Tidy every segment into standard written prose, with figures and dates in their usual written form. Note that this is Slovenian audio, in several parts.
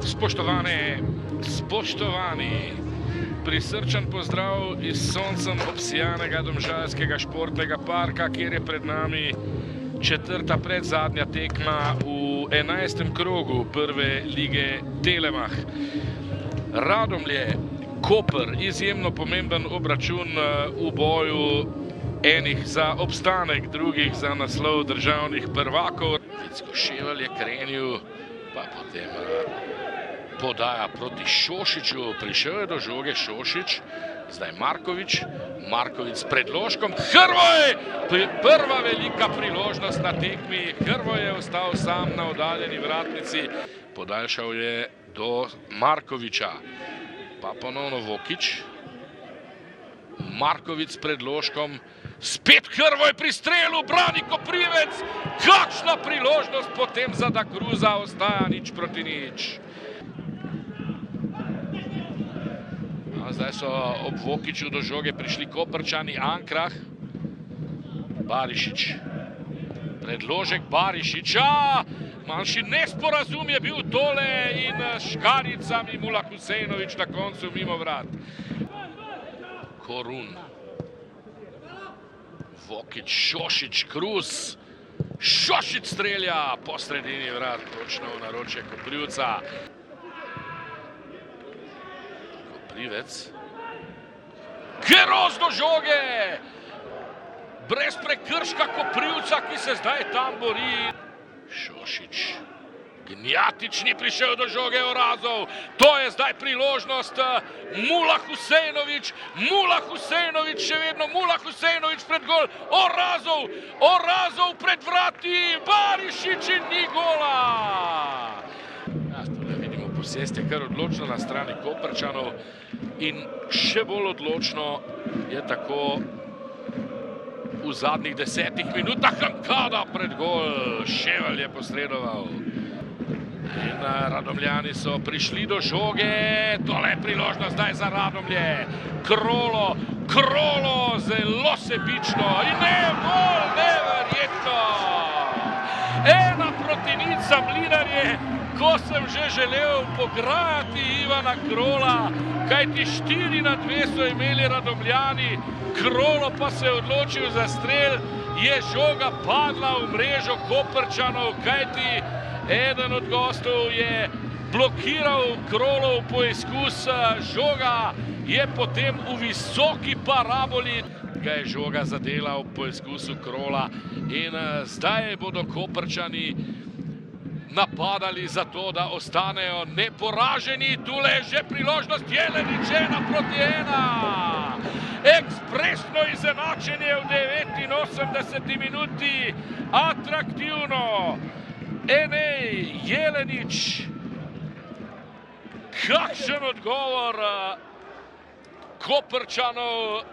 Spoštovane, spoštovani, prisrčen pozdrav iz soncem obsijanega domžalskega športnega parka, kjer je pred nami četrta predzadnja tekma v 11. krogu prve lige Telemach. Radomlje, Koper, izjemno pomemben obračun v boju, enih za obstanek, drugih za naslov državnih prvakov. Vicko Ševelj je krenil, pa potem podaja proti Šošiću, prišel je do žoge Šošić, zdaj Marković, Marković s predložkom, Hrvoj, prva velika priložnost na tekmi, Hrvoj je ostal sam na oddaljeni vratnici, podaljšal je do Markovića, pa ponovno Vokić, Marković s predložkom, spet Hrvoj pri strelu, brani Koprivec, kakšna priložnost potem za Da Cruza, ostaja 0:0. Zdaj so ob Vokiću do žoge prišli Koprčani, Ankrah, Barišić, predložek Barišića, manjši nesporazum je bil tole in škarjicami Mula Husejnović na koncu mimo vrat. Korun, Vokić, Šošić, Krus, Šošić strelja po sredini vrat, točno v naročje Koprivca. Koprivec, Keros do žoge, brez prekrška Koprivca, ki se zdaj tam bori. Šošić, Gnjatić ni prišel do žoge, Orazov, to je zdaj priložnost, Mula Husejnović, Mula Husejnović, še vedno Mula Husejnović pred gol, Orazov, Orazov pred vrati, Barišić in ni gola. Vidimo, posest je kar odločno na strani Koprčanov in še bolj odločno je tako v zadnjih 10 minutah Hankada pred gol, Ševelj je posredoval. In Radomljani so prišli do žoge, tole je priložnost zdaj za Radomlje. Krolo, Krolo, zelo sebično in ne, gol, neverjetno. 1:0 Mlinarje, ko sem že želel pograjati Ivana Krola, kajti 4:2 so imeli Radomljani, Krolo pa se je odločil za strel, je žoga padla v mrežo Koprčanov, kajti eden od gostov je blokiral Krolov poizkus, žoga je potem v visoki paraboli, ga je žoga zadela v poizkusu Krola in zdaj bodo Koprčani napadali za to, da ostanejo neporaženi. Tule je že priložnost, Jelenič 1:1. Ekspresno izenačenje v 89. minuti, atraktivno. Enej Jelenič, kakšen odgovor Koprčanov,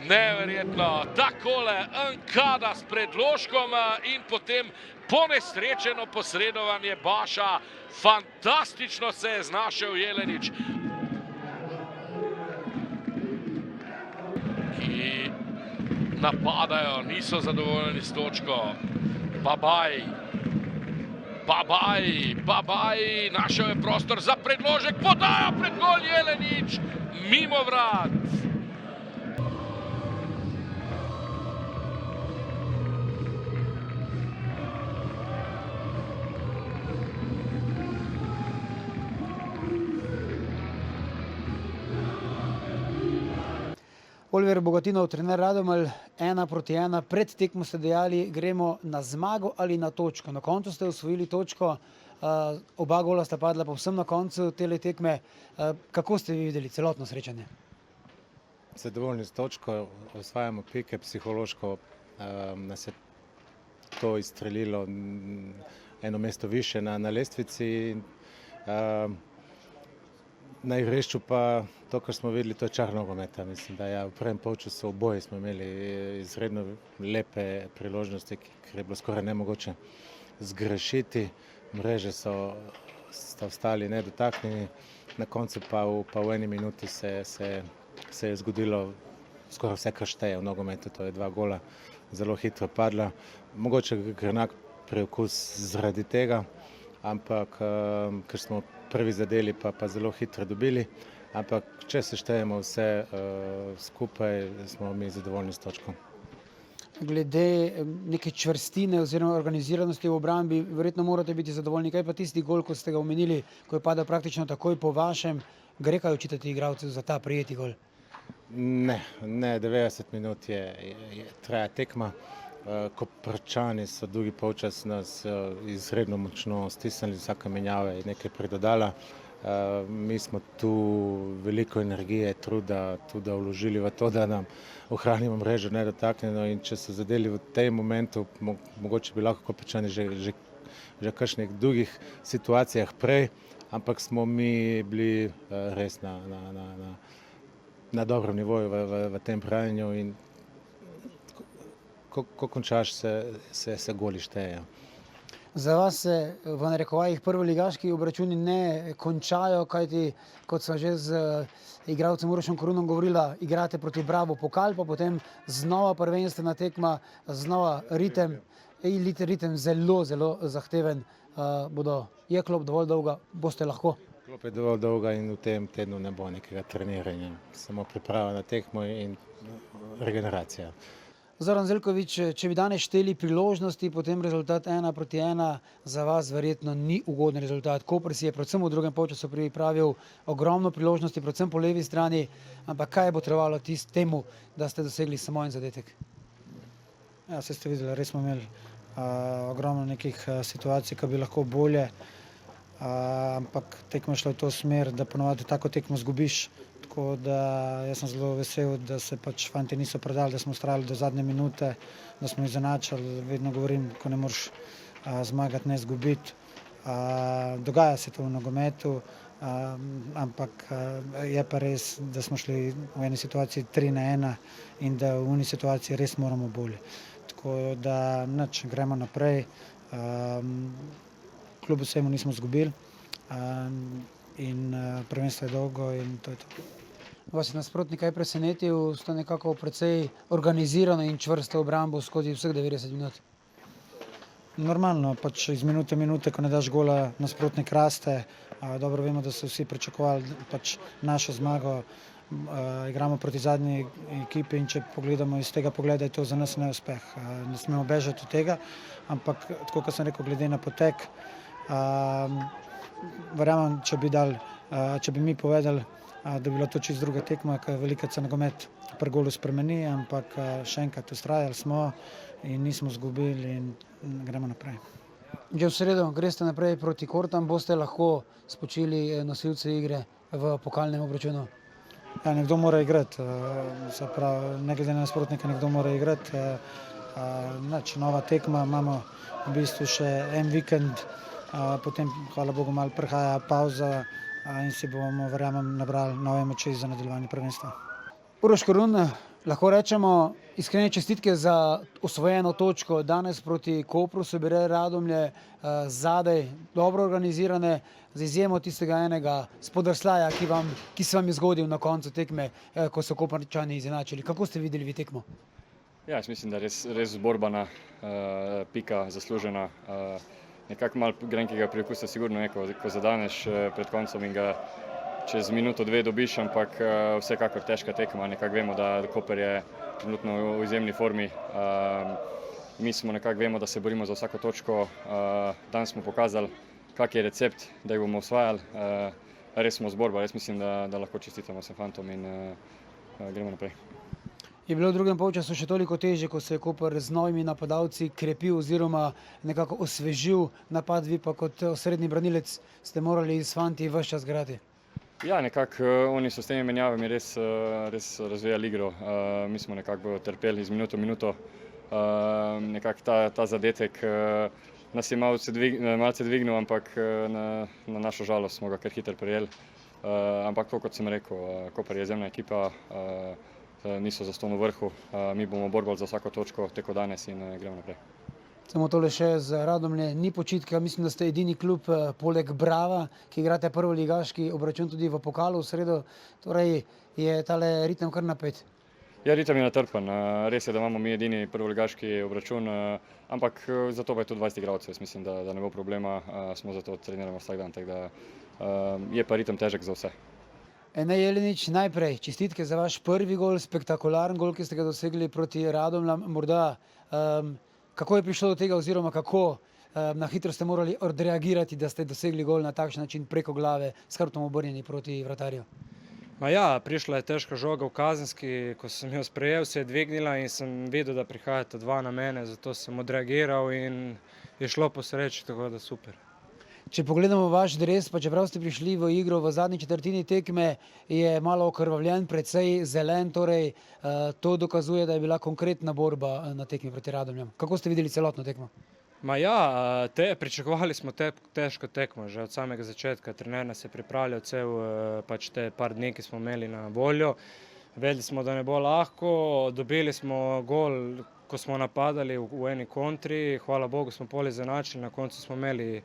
neverjetno, takole Hankada s predložkom in potem ponesrečeno posredovanje Baša, fantastično se je znašel Jelenič, ki napadajo, niso zadovoljni s točko. Babaj, Babaj, Babaj, našel je prostor za predložek, podaja pred gol Jelenič, mimo vrat. Oliver Bogatinov, trener Radomelj, 1:1. Pred tekmo ste dejali, gremo na zmago ali na točko. Na koncu ste osvojili točko, oba gola sta padla povsem na koncu tele tekme. Kako ste vi videli celotno srečanje? Zadovoljni s točko, osvajamo pike, psihološko nas je to izstrelilo eno mesto više na lestvici. Na igrišču pa to, kar smo videli, to je čar nogometa. Mislim, da v prvem polčasu oboje smo imeli izredno lepe priložnosti, ker je bilo skoraj nemogoče zgrešiti. Mreže sta ostali nedotaknjeni, na koncu pa v eni minuti se je zgodilo skoraj vse, kar šteje v nogometu, to je 2 gola, zelo hitro padla. Mogoče grenak preokus zaradi tega, ampak ker smo prvi zadeli, pa zelo hitro dobili. Ampak če seštejemo vse skupaj, smo mi zadovoljni s točko. Glede neke čvrstine oziroma organiziranosti v obrambi, verjetno morate biti zadovoljni. Kaj pa tisti gol, ko ste ga omenili, ko je padel praktično takoj po vašem, gre kaj očitati igralcev za ta prijeti gol? Ne, 90 minut traja tekma. Koprčani so drugi polčas nas izredno močno stisnili, vsaka menjava je nekaj pridodala. Mi smo tu veliko energije, truda vložili v to, da nam ohranimo mrežo nedotaknjeno, in če so zadeli v tem momentu, mogoče bi lahko Koprčani že v kakšnih drugih situacijah prej, ampak smo mi bili res na dobrem nivoju v tem branjenju, in ko končaš, se goli štejejo. Za vas se v narekovajih prvoligaški obračuni ne končajo, kajti kot sva že z igralcem Urošem Korunom govorila, igrate proti Bravo Pokal, pa potem znova prvenstvena tekma, znova ritem, ritem zelo zahteven. Je klop dovolj dolga, boste lahko? Klop je dovolj dolga in v tem tednu ne bo nekega treniranja, samo priprava na tekmo in regeneracija. Zoran Zeljković, če bi danes šteli priložnosti, potem rezultat 1-1 za vas verjetno ni ugoden rezultat. Koper si je predvsem v drugem polčasu pripravil ogromno priložnosti, predvsem po levi strani, ampak kaj bo trebalo temu, da ste dosegli samo en zadetek? Ja, se ste videli, res smo imeli ogromno nekih situacij, ki bi lahko bolje, ampak tekmo je šlo v to smer, da ponovadi tako tekmo zgubiš. Tako da jaz sem zelo vesel, da se pač fanti niso predali, da smo vztrajali do zadnje minute, da smo izenačili. Vedno govorim, ko ne moreš zmagati, ne izgubiti. Dogaja se to v nogometu, ampak je pa res, da smo šli v eni situaciji 3-1 in da v eni situaciji res moramo bolje. Tako da gremo naprej. Kljub vsemu nismo izgubili in prvenstvo je dolgo in to je to. Vas je nasprotnik kaj presenetil, ste nekako precej organizirano in čvrsto obrambo skozi vseh 90 minut? Normalno, pač iz minute v minute, ko ne daš gola, nasprotnik raste. Dobro vemo, da so vsi pričakovali pač našo zmago. Igramo proti zadnji ekipi in če pogledamo iz tega pogleda, je to za nas neuspeh. Ne smemo bežati od tega, ampak tako kot sem rekel, glede na potek, verjamem, če bi mi povedali, da bi bila to čisto druga tekma, ker velikokrat se nogomet pri golu spremeni, ampak še enkrat vztrajali smo in nismo izgubili in gremo naprej. Že v sredo greste naprej proti Kortam, boste lahko spočili nosilce igre v pokalnem obračunu? Ja, nekdo mora igrati, se pravi, ne glede na nasprotnika, nekdo mora igrati. Nova tekma, imamo v bistvu še en vikend, potem, hvala Bogu, malo prihaja pauza in si bomo, verjamem, nabrali nove moči za nadaljevanje prvenstva. Uroš Korun, lahko rečemo iskrene čestitke za osvojeno točko. Danes proti Kopru so bile Radomlje zadaj dobro organizirane, z izjemo tistega enega spodrsljaja, ki se vam je zgodil na koncu tekme, ko so Koprčani izenačili. Kako ste videli vi tekmo? Ja, jaz mislim, da je res borbana, pika zaslužena. Nekako malo grenkega priokusa sigurno je, ko zadaneš pred koncem in ga čez minuto, dve dobiš, ampak vsekakor težka tekma. Nekako vemo, da Koper je trenutno v izjemni formi. Mi smo nekako vemo, da se borimo za vsako točko. Danes smo pokazali, kak je recept, da jih bomo osvajali. Res smo zborba, res mislim, da lahko čestitamo vsem fantom in gremo naprej. Je bilo v drugem polčasu še toliko težje, ko se je Koper z novimi napadalci krepil oziroma nekako osvežil napad, vi pa kot osrednji branilec ste morali s fanti ves čas igrati? Ja, nekako oni so s temi menjavami res razvijali igro. Mi smo nekako trpeli iz minuto v minuto. Nekako ta zadetek nas je malce dvignil, ampak na našo žalost smo ga kar hitro prejeli. Ampak to, kot sem rekel, Koper je izjemna ekipa, niso zastonj v vrhu, mi bomo borbali za vsako točko teko danes in gremo naprej. Samo tole še z Radomlje, ni počitka, mislim, da ste edini klub poleg Brava, ki igrate prvoligaški obračun tudi v pokalu v sredo, torej je tale ritem kar napet. Ja, ritem je natrpan. Res je, da imamo mi edini prvoligaški obračun, ampak zato pa je tu 20 igralcev. Jaz mislim, da ne bo problema, smo zato treniramo vsak dan, tako da je pa ritem težek za vse. Ene Jelenič, najprej čestitke za vaš prvi gol, spektakularen gol, ki ste ga dosegli proti Radomljam. Morda, kako je prišlo do tega oziroma kako na hitro ste morali odreagirati, da ste dosegli gol na takšen način preko glave, s hrbtom obrnjeni proti vratarju? Ma ja, prišla je težka žoga v kazenski, ko sem jo sprejel, se je dvignila in sem videl, da prihajata dva na mene, zato sem odreagiral in je šlo po sreči, tako da super. Če pogledamo vaš dres, pa čeprav ste prišli v igro v zadnji četrtini tekme, je malo okrvavljen, precej zelen, torej to dokazuje, da je bila konkretna borba na tekmi proti Radomljam. Kako ste videli celotno tekmo? Ma ja, pričakovali smo težko tekmo, že od samega začetka. Trener nas je pripravljal cel pač te par dni, ki smo imeli na voljo. Vedeli smo, da ne bo lahko, dobili smo gol, ko smo napadali v eni kontri, hvala Bogu smo pol izenačili, na koncu smo imeli,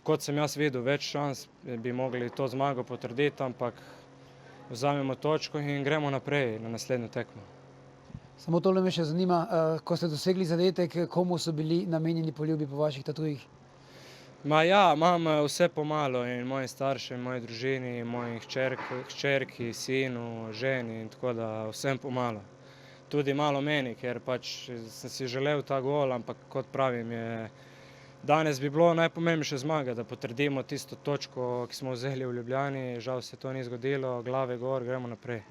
kot sem jaz videl, več šans, bi mogli to zmago potrditi, ampak vzamemo točko in gremo naprej na naslednjo tekmo. Samo tole me še zanima, ko ste dosegli zadetek, komu so bili namenjeni poljubi po vaših tatujih? Ma ja, imam vse pomalo in moji starši, moji družini, moji hčerki, sinu, ženi in tako da vsem pomalo. Tudi malo meni, ker pač sem si želel ta gol, ampak kot pravim, danes bi bilo najpomembnejše zmaga, da potrdimo tisto točko, ki smo vzeli v Ljubljani. Žal se to ni zgodilo, glave gor, gremo naprej.